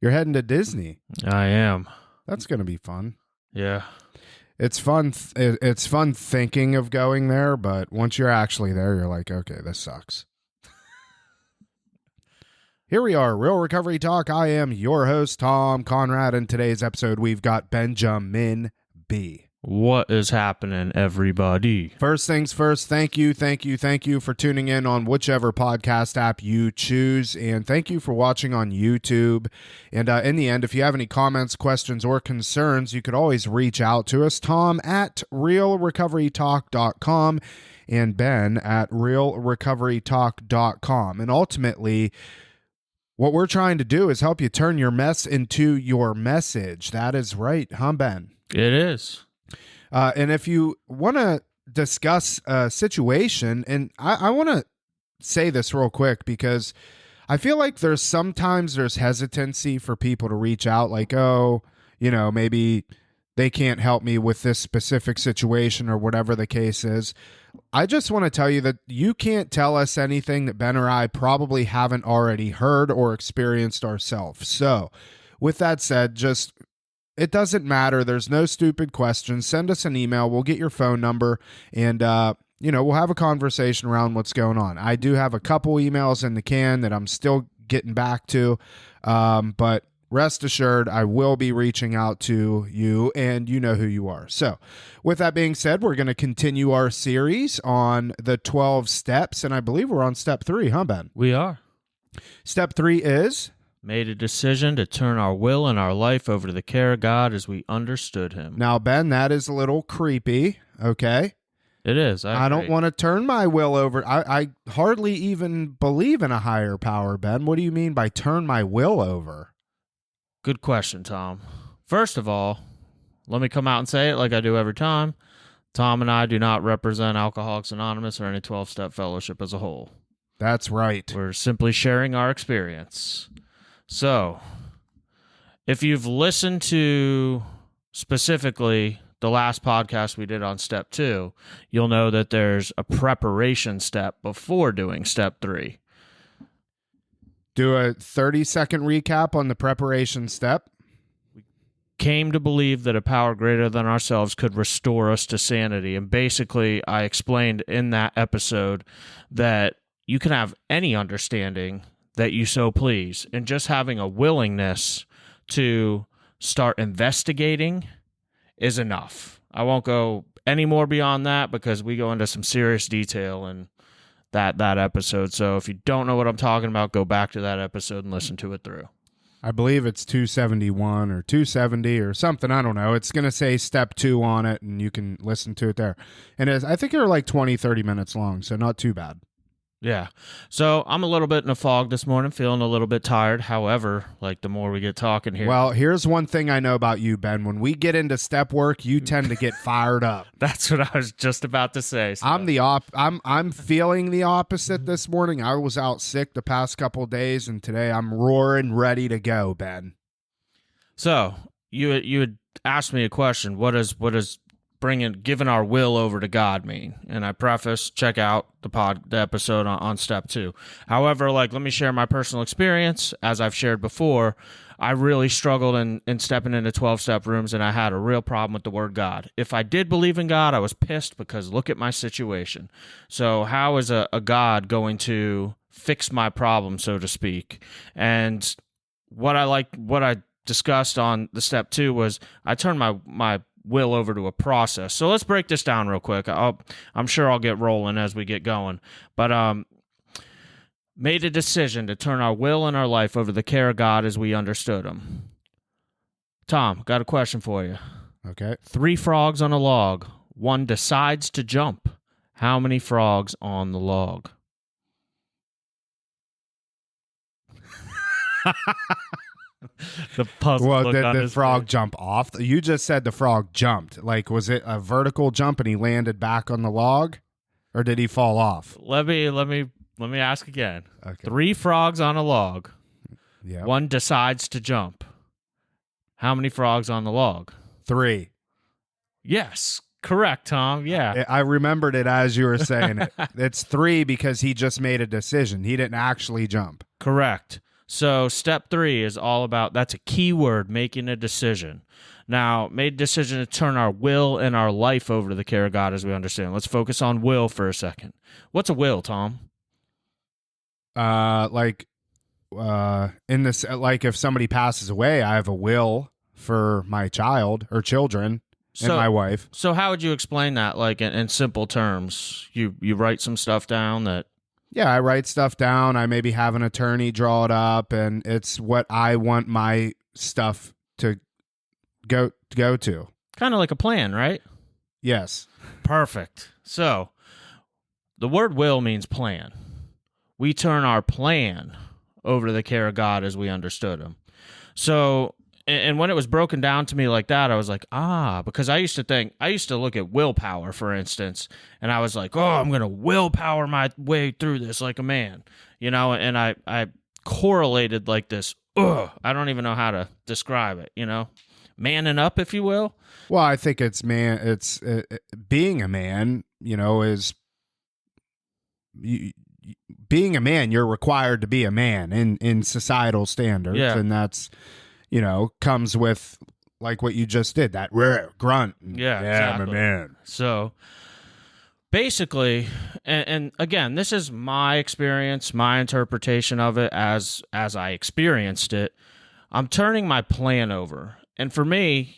You're heading to Disney. I am. That's going to be fun. Yeah. It's fun. It's fun thinking of going there, but once you're actually there, you're like, okay, this sucks. Here we are, Real Recovery Talk. I am your host, Tom Conrad. In today's episode, we've got Benjamin B. What is happening, everybody? First things first, thank you for tuning in on whichever podcast app you choose, and thank you for watching on YouTube. And in the end, if you have any comments, questions, or concerns, you could always reach out to us, Tom at realrecoverytalk.com and Ben at realrecoverytalk.com. And ultimately, what we're trying to do is help you turn your mess into your message. That is right, huh, Ben? It is. And if you want to discuss a situation, and I want to say this real quick because I feel like sometimes there's hesitancy for people to reach out like, oh, maybe they can't help me with this specific situation or whatever the case is. I just want to tell you that you can't tell us anything that Ben or I probably haven't already heard or experienced ourselves. So with that said, it doesn't matter. There's no stupid questions. Send us an email. We'll get your phone number and, we'll have a conversation around what's going on. I do have a couple emails in the can that I'm still getting back to. But rest assured, I will be reaching out to you and you know who you are. So with that being said, we're going to continue our series on the 12 steps. And I believe we're on step 3, huh, Ben? We are. Step 3 is... made a decision to turn our will and our life over to the care of God as we understood him. Now, Ben, that is a little creepy, okay? It is. I don't want to turn my will over. I hardly even believe in a higher power, Ben. What do you mean by turn my will over? Good question, Tom. First of all, let me come out and say it like I do every time. Tom and I do not represent Alcoholics Anonymous or any 12-step fellowship as a whole. That's right. We're simply sharing our experience. So, if you've listened to specifically the last podcast we did on step 2, you'll know that there's a preparation step before doing step 3. Do a 30-second recap on the preparation step. We came to believe that a power greater than ourselves could restore us to sanity. And basically, I explained in that episode that you can have any understanding that you so please, and just having a willingness to start investigating is enough. I won't go any more beyond that because we go into some serious detail in that episode. So if you don't know what I'm talking about, go back to that episode and listen to it through. I believe it's 271 or 270 or something. I don't know. It's going to say step 2 on it, and you can listen to it there. And I think they're like 20, 30 minutes long, so not too bad. Yeah. So I'm a little bit in a fog this morning, feeling a little bit tired. However, the more we get talking here. Well, here's one thing I know about you, Ben. When we get into step work, you tend to get fired up. That's what I was just about to say. So. I'm feeling the opposite this morning. I was out sick the past couple of days, and today I'm roaring ready to go, Ben. So you had asked me a question. What does giving our will over to God mean? And I preface, check out the episode on step 2. However, let me share my personal experience. As I've shared before, I really struggled in stepping into 12-step rooms, and I had a real problem with the word God. If I did believe in God, I was pissed because look at my situation. So how is a God going to fix my problem, so to speak? And what I discussed on the step 2 was I turned my will over to a process. So let's break this down real quick. I'm sure I'll get rolling as we get going. But made a decision to turn our will and our life over to the care of God as we understood him. Tom, got a question for you. Okay. 3 frogs on a log. One decides to jump. How many frogs on the log? The puzzle. Well, did the frog jump off? You just said the frog jumped. Was it a vertical jump and he landed back on the log, or did he fall off? Let me ask again. Okay. 3 frogs on a log. Yeah. One decides to jump. How many frogs on the log? 3. Yes, correct, Tom. Yeah, I remembered it as you were saying it. It's 3 because he just made a decision. He didn't actually jump. correct. So step 3 is all about, that's a key word, making a decision. Now, made a decision to turn our will and our life over to the care of God as we understand. Let's focus on will for a second. What's a will, Tom? Like in this, like if somebody passes away, I have a will for my child or children and my wife. So how would you explain that, like in simple terms? You write some stuff down that... Yeah, I write stuff down. I maybe have an attorney draw it up, and it's what I want my stuff to go to. Kind of like a plan, right? Yes. Perfect. So the word will means plan. We turn our plan over to the care of God as we understood him. So, and when it was broken down to me like that, I was like, because I used to look at willpower, for instance, and I was like, I'm going to willpower my way through this like a man, and I correlated like this, I don't even know how to describe it, manning up, if you will. Well, I think it's being a man, is being a man, you're required to be a man in societal standards. Yeah. And that's, comes with like what you just did, that rare grunt. Yeah, exactly. I'm a man. So basically, and again, this is my experience, my interpretation of it as I experienced it. I'm turning my plan over. And for me,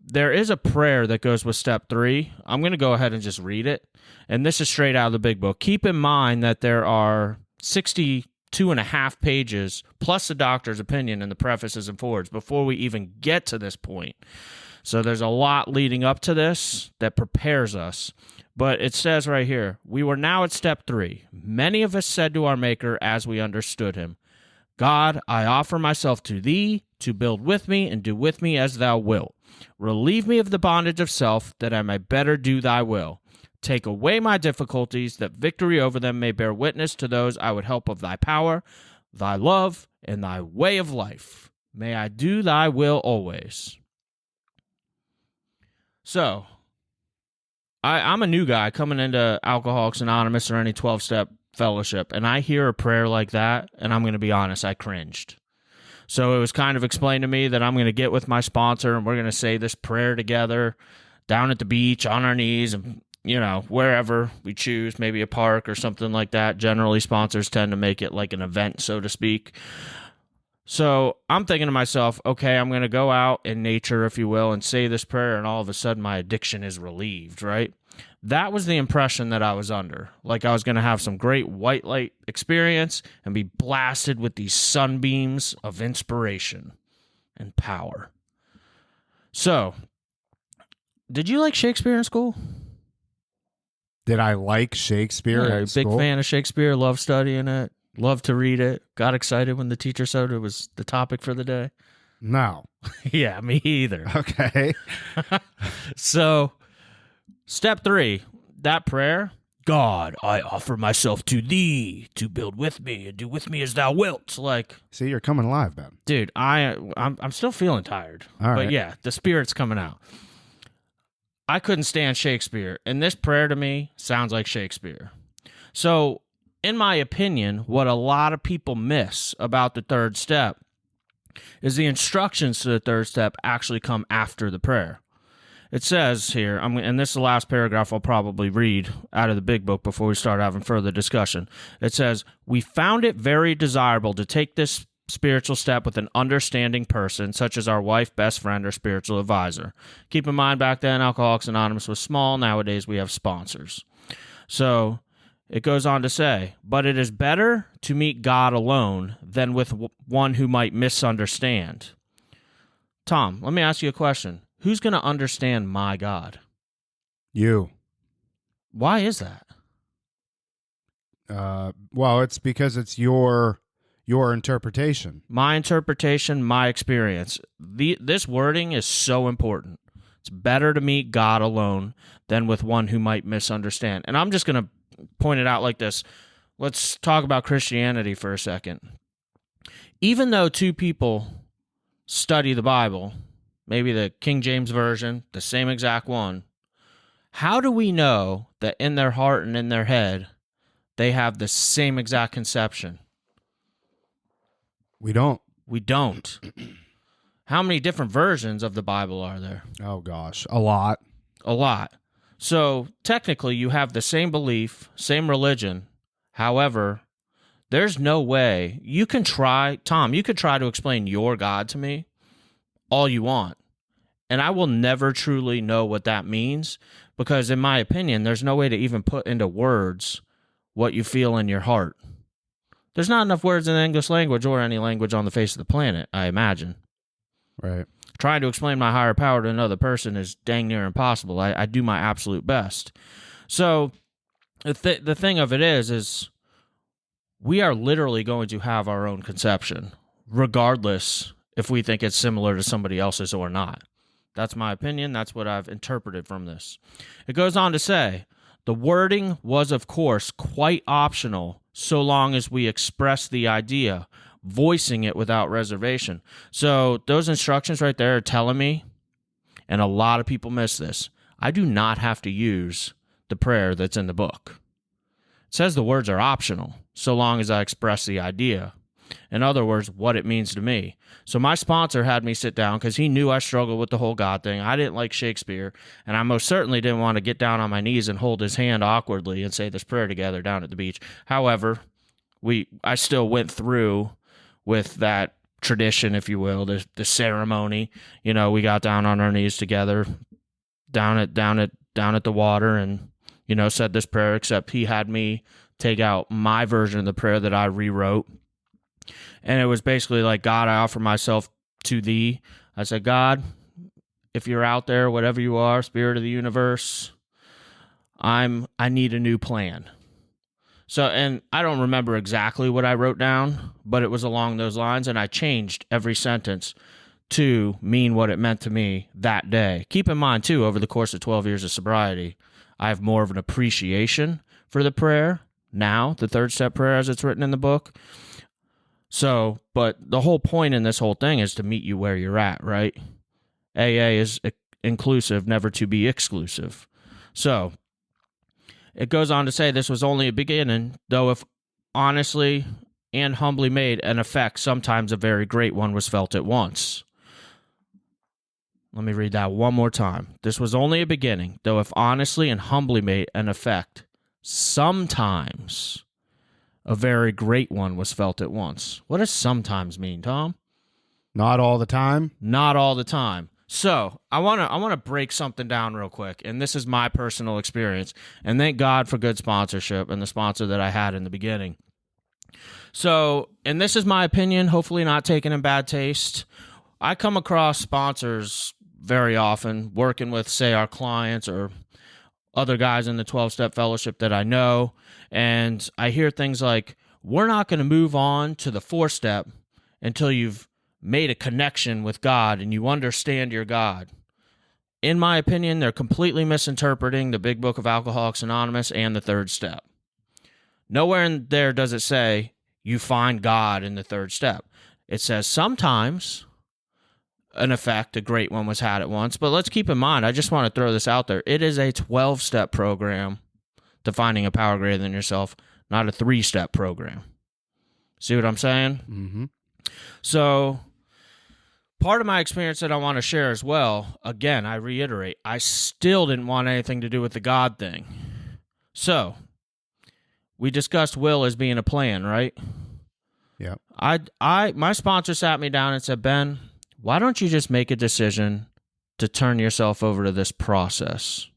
there is a prayer that goes with step 3. I'm going to go ahead and just read it. And this is straight out of the big book. Keep in mind that there are 62.5 pages plus the doctor's opinion in the prefaces and forwards before we even get to this point. So there's a lot leading up to this that prepares us. But it says right here, we were now at step 3. Many of us said to our Maker as we understood him, God, I offer myself to thee to build with me and do with me as thou wilt. Relieve me of the bondage of self, that I may better do thy will. Take away my difficulties, that victory over them may bear witness to those I would help of thy power, thy love, and thy way of life. May I do thy will always. So, I'm a new guy coming into Alcoholics Anonymous or any 12-step fellowship, and I hear a prayer like that, and I'm going to be honest, I cringed. So it was kind of explained to me that I'm going to get with my sponsor, and we're going to say this prayer together down at the beach on our knees, and wherever we choose, maybe a park or something like that. Generally, sponsors tend to make it like an event, so to speak. So I'm thinking to myself, okay, I'm going to go out in nature, if you will, and say this prayer, and all of a sudden my addiction is relieved, right? That was the impression that I was under. Like I was going to have some great white light experience and be blasted with these sunbeams of inspiration and power. So, did you like Shakespeare in school? Did I like Shakespeare in school? Big fan of Shakespeare, love studying it, love to read it, got excited when the teacher said it was the topic for the day. No. Yeah, me either. Okay. So, step 3, that prayer, God, I offer myself to thee to build with me and do with me as thou wilt. Like, see, you're coming alive, Ben. Dude, I'm still feeling tired. All right. But yeah, the spirit's coming out. I couldn't stand Shakespeare, and this prayer to me sounds like Shakespeare. So, in my opinion, what a lot of people miss about the 3rd step is the instructions to the 3rd step actually come after the prayer. It says here, and this is the last paragraph I'll probably read out of the big book before we start having further discussion. It says, we found it very desirable to take this spiritual step with an understanding person, such as our wife, best friend, or spiritual advisor. Keep in mind, back then, Alcoholics Anonymous was small. Nowadays, we have sponsors. So it goes on to say, but it is better to meet God alone than with one who might misunderstand. Tom, let me ask you a question. Who's going to understand my God? You. Why is that? Well, it's because it's your interpretation. My interpretation, my experience. This wording is so important. It's better to meet God alone than with one who might misunderstand. And I'm just going to point it out like this. Let's talk about Christianity for a second. Even though 2 people study the Bible, maybe the King James Version, the same exact one, how do we know that in their heart and in their head, they have the same exact conception? We don't. We don't. How many different versions of the Bible are there? Oh, gosh. A lot. A lot. So technically, you have the same belief, same religion. However, there's no way you can try, Tom, you could try to explain your God to me all you want. And I will never truly know what that means because, in my opinion, there's no way to even put into words what you feel in your heart. There's not enough words in the English language or any language on the face of the planet, I imagine. Right. Trying to explain my higher power to another person is dang near impossible. I do my absolute best. So the thing of it is we are literally going to have our own conception, regardless if we think it's similar to somebody else's or not. That's my opinion. That's what I've interpreted from this. It goes on to say, the wording was, of course, quite optional so long as we express the idea, voicing it without reservation. So those instructions right there are telling me, and a lot of people miss this, I do not have to use the prayer that's in the book. It says the words are optional so long as I express the idea. In other words, what it means to me. So my sponsor had me sit down because he knew I struggled with the whole God thing. I didn't like Shakespeare, and I most certainly didn't want to get down on my knees and hold his hand awkwardly and say this prayer together down at the beach. However, I still went through with that tradition, if you will, the ceremony. You know, we got down on our knees together, down at the water, and said this prayer. Except he had me take out my version of the prayer that I rewrote. And it was basically like, God, I offer myself to thee. I said, God, if you're out there, whatever you are, spirit of the universe, I need a new plan. So, and I don't remember exactly what I wrote down, but it was along those lines, and I changed every sentence to mean what it meant to me that day. Keep in mind, too, over the course of 12 years of sobriety, I have more of an appreciation for the prayer now, the third step prayer as it's written in the book. So, but the whole point in this whole thing is to meet you where you're at, right? AA is inclusive, never to be exclusive. So, it goes on to say this was only a beginning, though if honestly and humbly made, an effect, sometimes a very great one, was felt at once. Let me read that one more time. This was only a beginning, though if honestly and humbly made, an effect, sometimes a very great one was felt at once. What does sometimes mean, Tom? Not all the time. Not all the time. So I want to break something down real quick, and this is my personal experience. And thank God for good sponsorship and the sponsor that I had in the beginning. So, and this is my opinion, hopefully not taken in bad taste. I come across sponsors very often, working with, say, our clients or other guys in the 12-step fellowship that I know, and I hear things like, we're not going to move on to the 4-step until you've made a connection with God and you understand your God. In my opinion, they're completely misinterpreting the Big Book of Alcoholics Anonymous and the 3rd step. Nowhere in there does it say you find God in the 3rd step. It says sometimes an effect, a great one, was had at once. But let's keep in mind, I just want to throw this out there. It is a 12-step program to finding a power greater than yourself, not a 3-step program. See what I'm saying? Mm-hmm. So part of my experience that I want to share as well, again, I reiterate, I still didn't want anything to do with the God thing. So we discussed will as being a plan, right? Yeah. My sponsor sat me down and said, Ben, why don't you just make a decision to turn yourself over to this process?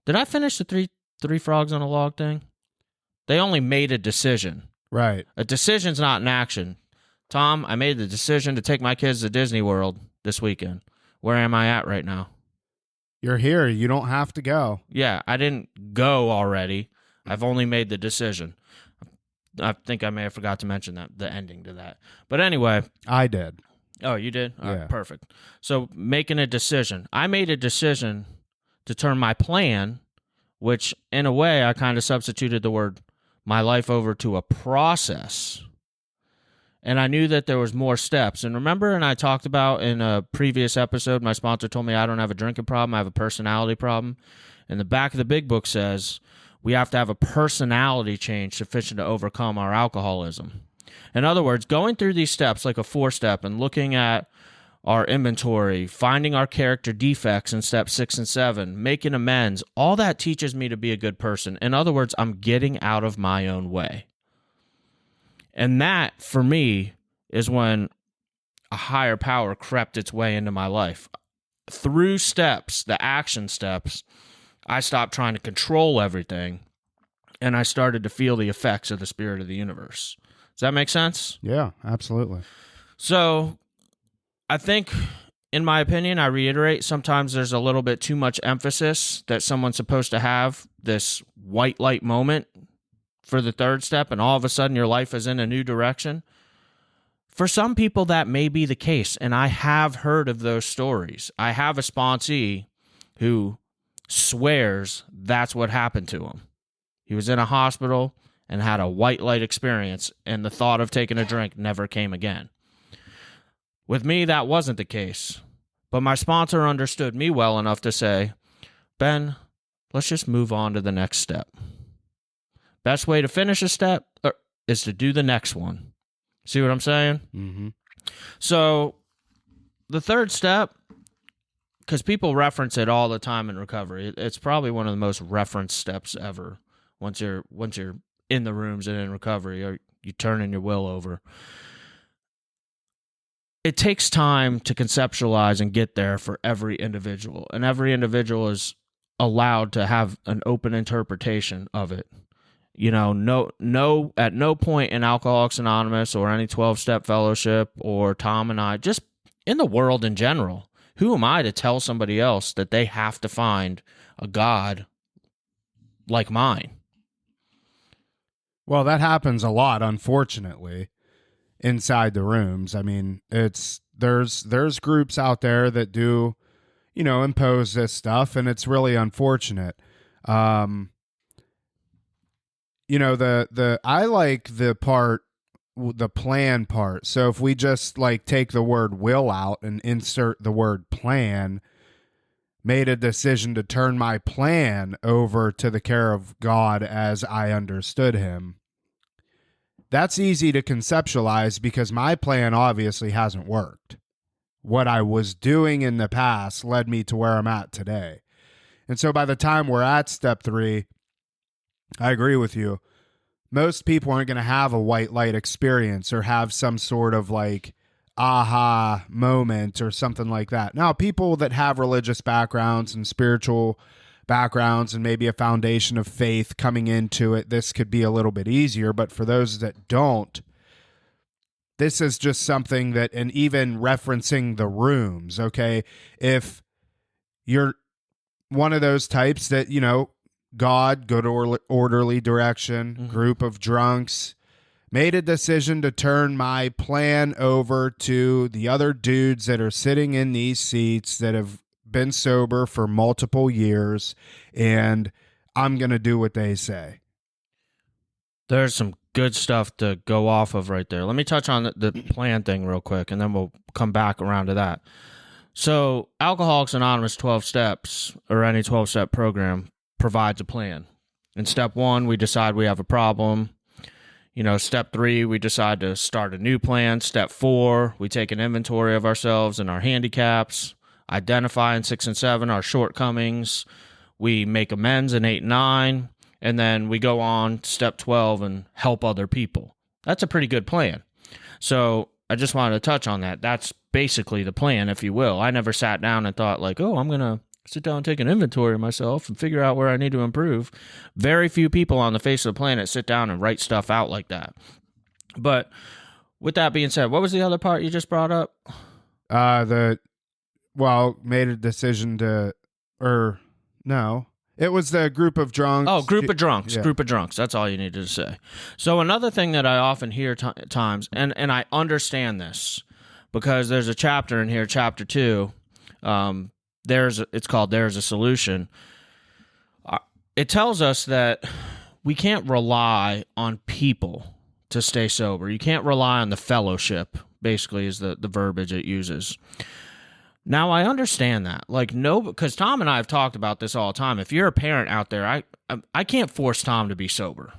Did I finish the three frogs on a log thing? They only made a decision. Right. A decision's not an action. Tom, I made the decision to take my kids to Disney World this weekend. Where am I at right now? You're here. You don't have to go. Yeah, I didn't go already. I've only made the decision. I think I may have forgot to mention that, the ending to that. But anyway. I did. Oh, you did? All Yeah. right, perfect. So making a decision. I made a decision to turn my plan, which in a way I kind of substituted the word my life over to a process. And I knew that there was more steps. And remember, and I talked about in a previous episode, my sponsor told me I don't have a drinking problem, I have a personality problem. And the back of the big book says we have to have a personality change sufficient to overcome our alcoholism. In other words, going through these steps like a 4-step and looking at our inventory, finding our character defects in step 6 and 7, making amends, all that teaches me to be a good person. In other words, I'm getting out of my own way. And that, for me, is when a higher power crept its way into my life. Through steps, the action steps, I stopped trying to control everything, and I started to feel the effects of the spirit of the universe. Does that make sense? Yeah, absolutely. So I think, in my opinion, I reiterate, sometimes there's a little bit too much emphasis that someone's supposed to have this white light moment for the 3rd step, and all of a sudden your life is in a new direction. For some people, that may be the case, and I have heard of those stories. I have a sponsee who swears that's what happened to him. He was in a hospital and had a white light experience, and the thought of taking a drink never came again. With me, that wasn't the case, but my sponsor understood me well enough to say, Ben, let's just move on to the next step. Best way to finish a step is to do the next one. See what I'm saying? Mm-hmm. So the 3rd step, because people reference it all the time in recovery, it's probably one of the most referenced steps ever. Once you're in the rooms and in recovery, or you turning your will over. It takes time to conceptualize and get there for every individual, and every individual is allowed to have an open interpretation of it. You know, at no point in Alcoholics Anonymous or any 12-step fellowship or Tom and I, just in the world in general, who am I to tell somebody else that they have to find a God like mine? Well, that happens a lot, unfortunately, inside the rooms. I mean, there's groups out there that do, impose this stuff, and it's really unfortunate. I like the plan part. So if we just take the word will out and insert the word plan, made a decision to turn my plan over to the care of God as I understood him. That's easy to conceptualize because my plan obviously hasn't worked. What I was doing in the past led me to where I'm at today. And so by the time we're at step 3, I agree with you. Most people aren't going to have a white light experience or have some sort of aha moment or something like that. Now, people that have religious backgrounds and spiritual backgrounds and maybe a foundation of faith coming into it, this could be a little bit easier. But for those that don't, this is just something that, and even referencing the rooms, okay, if you're one of those types that, God, good orderly direction, group of drunks, made a decision to turn my plan over to the other dudes that are sitting in these seats that have been sober for multiple years, and I'm going to do what they say. There's some good stuff to go off of right there. Let me touch on the plan thing real quick, and then we'll come back around to that. So Alcoholics Anonymous 12 steps, or any 12-step program, provides a plan. In step 1, we decide we have a problem. Step 3, we decide to start a new plan. Step 4, we take an inventory of ourselves and our handicaps, identify in 6 and 7 our shortcomings. We make amends in 8 and 9, and then we go on to step 12 and help other people. That's a pretty good plan. So I just wanted to touch on that. That's basically the plan, if you will. I never sat down and thought I'm going to sit down and take an inventory of myself and figure out where I need to improve. Very few people on the face of the planet sit down and write stuff out like that. But with that being said, what was the other part you just brought up? Made a decision to, it was the group of drunks. Oh, group of drunks. Yeah. Group of drunks. That's all you needed to say. So another thing that I often hear times, and I understand this because there's a chapter in here, chapter 2, it's called There's a Solution. It tells us that we can't rely on people to stay sober. You can't rely on the fellowship, basically, is the verbiage it uses. Now, I understand that. Because Tom and I have talked about this all the time. If you're a parent out there, I can't force Tom to be sober.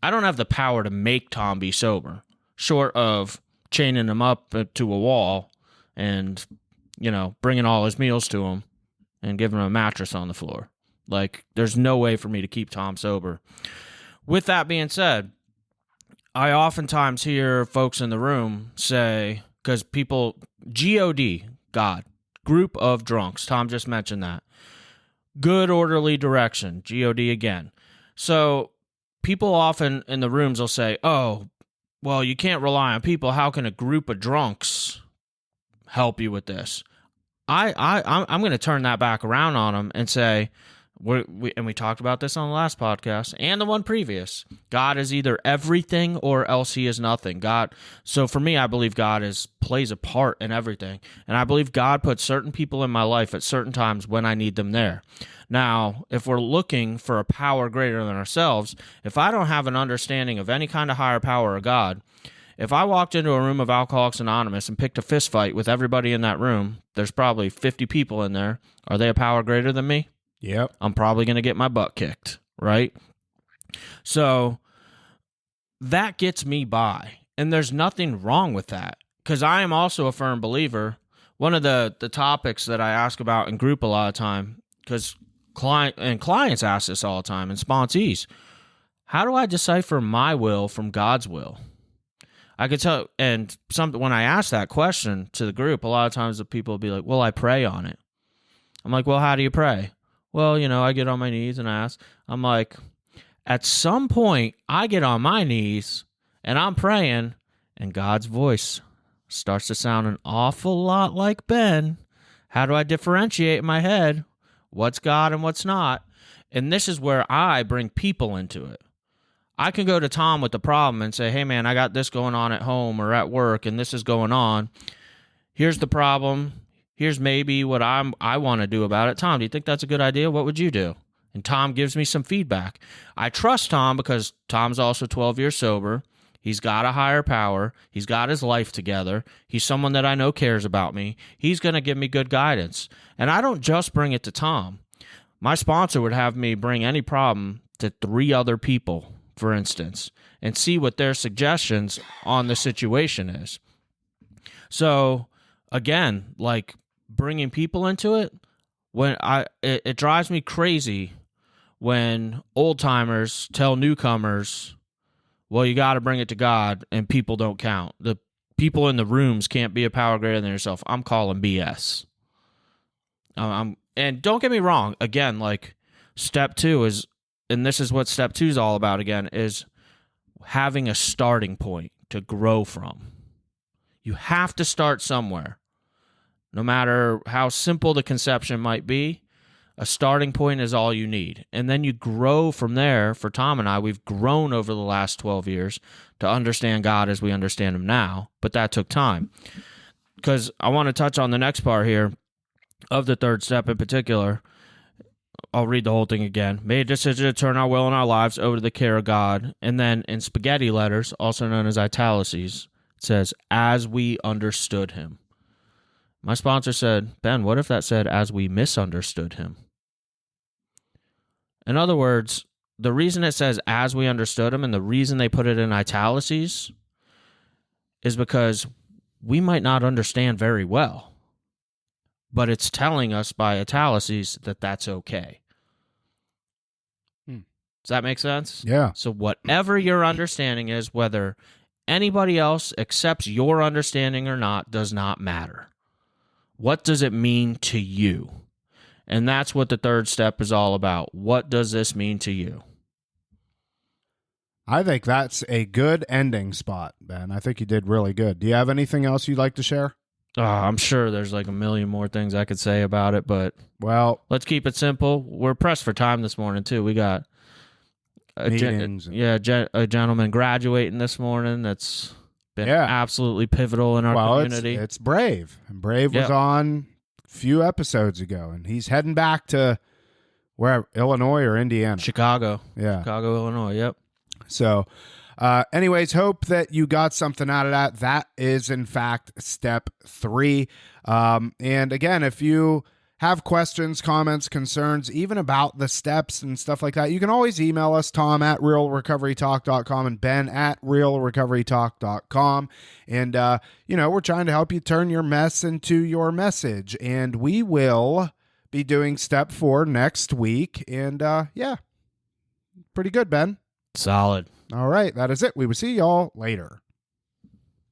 I don't have the power to make Tom be sober. short of chaining him up to a wall and, bringing all his meals to him and giving him a mattress on the floor. Like, there's no way for me to keep Tom sober. With that being said, I oftentimes hear folks in the room say, because people, God, God, group of drunks, Tom just mentioned that. Good orderly direction, God again. So people often in the rooms will say, oh, well, you can't rely on people. How can a group of drunks help you with this? I'm going to turn that back around on them and say, we talked about this on the last podcast and the one previous. God is either everything or else he is nothing. So for me, I believe God plays a part in everything. And I believe God puts certain people in my life at certain times when I need them there. Now, if we're looking for a power greater than ourselves, if I don't have an understanding of any kind of higher power or God, if I walked into a room of Alcoholics Anonymous and picked a fist fight with everybody in that room, there's probably 50 people in there. Are they a power greater than me? Yep. I'm probably going to get my butt kicked, right? So that gets me by, and there's nothing wrong with that, because I am also a firm believer. One of the topics that I ask about in group a lot of time, because clients ask this all the time, and sponsees, how do I decipher my will from God's will? I could tell, and when I ask that question to the group, a lot of times the people will be like, well, I pray on it. I'm like, well, how do you pray? Well, I get on my knees and ask. I'm like, at some point, I get on my knees and I'm praying, and God's voice starts to sound an awful lot like Ben. How do I differentiate in my head what's God and what's not? And this is where I bring people into it. I can go to Tom with the problem and say, hey, man, I got this going on at home or at work, and this is going on. Here's the problem. Here's maybe what I want to do about it. Tom, do you think that's a good idea? What would you do? And Tom gives me some feedback. I trust Tom because Tom's also 12 years sober. He's got a higher power. He's got his life together. He's someone that I know cares about me. He's going to give me good guidance. And I don't just bring it to Tom. My sponsor would have me bring any problem to 3 other people, for instance, and see what their suggestions on the situation is. So, again, like, bringing people into it, it drives me crazy when old timers tell newcomers, well, you got to bring it to God, and people don't count. The people in the rooms can't be a power greater than yourself. I'm calling BS. And don't get me wrong, again, like, step 2 is, and this is what step 2 is all about, again, is having a starting point to grow from. You have to start somewhere. No matter how simple the conception might be, a starting point is all you need. And then you grow from there. For Tom and I, we've grown over the last 12 years to understand God as we understand him now, but that took time. Because I want to touch on the next part here of the 3rd step in particular. I'll read the whole thing again. Made a decision to turn our will and our lives over to the care of God. And then in spaghetti letters, also known as italices, it says, as we understood him. My sponsor said, Ben, what if that said, as we misunderstood him? In other words, the reason it says, as we understood him, and the reason they put it in italices is because we might not understand very well, but it's telling us by italices that that's okay. Does that make sense? Yeah. So whatever your understanding is, whether anybody else accepts your understanding or not, does not matter. What does it mean to you? And that's what the 3rd step is all about. What does this mean to you? I think that's a good ending spot, Ben. I think you did really good. Do you have anything else you'd like to share? I'm sure there's like a million more things I could say about it, but let's keep it simple. We're pressed for time this morning, too. We got a gentleman graduating this morning that's been absolutely pivotal in our community. It's Brave. And Brave was on a few episodes ago, and he's heading back to where, Illinois or Indiana? Chicago. Yeah. Chicago, Illinois, yep. So, anyways, hope that you got something out of that. That is, in fact, step 3. And again, if you have questions, comments, concerns, even about the steps and stuff like that, you can always email us, Tom at realrecoverytalk.com and Ben at realrecoverytalk.com. And, we're trying to help you turn your mess into your message. And we will be doing step 4 next week. And, pretty good, Ben. Solid. All right. That is it. We will see y'all later.